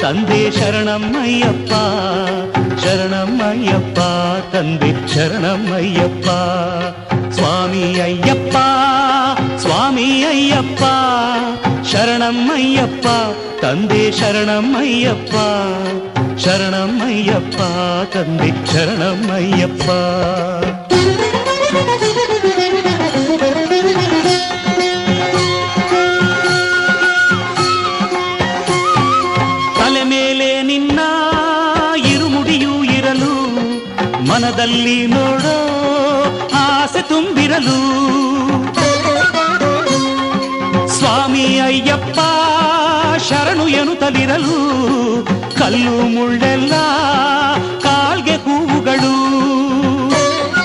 ತಂದೆ ಶರಣಮ್ಮಯ್ಯಪ್ಪ ಶರಣಮ್ಮಯ್ಯಪ್ಪ ತಂದೆ ಶರಣಮ್ಮಯ್ಯಪ್ಪ ಸ್ವಾಮಿ ಅಯ್ಯಪ್ಪ ಸ್ವಾಮಿ ಅಯ್ಯಪ್ಪ ಶರಣಮ್ಮಯ್ಯಪ್ಪ ತಂದೆ ಶರಣಮ್ಮಯ್ಯಪ್ಪ ಶರಣಮ್ಮಯ್ಯಪ್ಪ ತಂದೆ ಶರಣಮ್ಮಯ್ಯಪ್ಪ ತಲೆ ಮೇಲೆ ನಿನ್ನ ಇರುಮುಡಿಯೂ ಇರಲು ಮನದಲ್ಲಿ ನೋಡೋ ಆಸೆ ತುಂಬಿರಲು ಸ್ವಾಮಿ ಅಯ್ಯಪ್ಪ ಶರಣು ಎನ್ನುತ್ತಲಿರಲು ಕಲ್ಲು ಮುಳ್ಳೆಲ್ಲ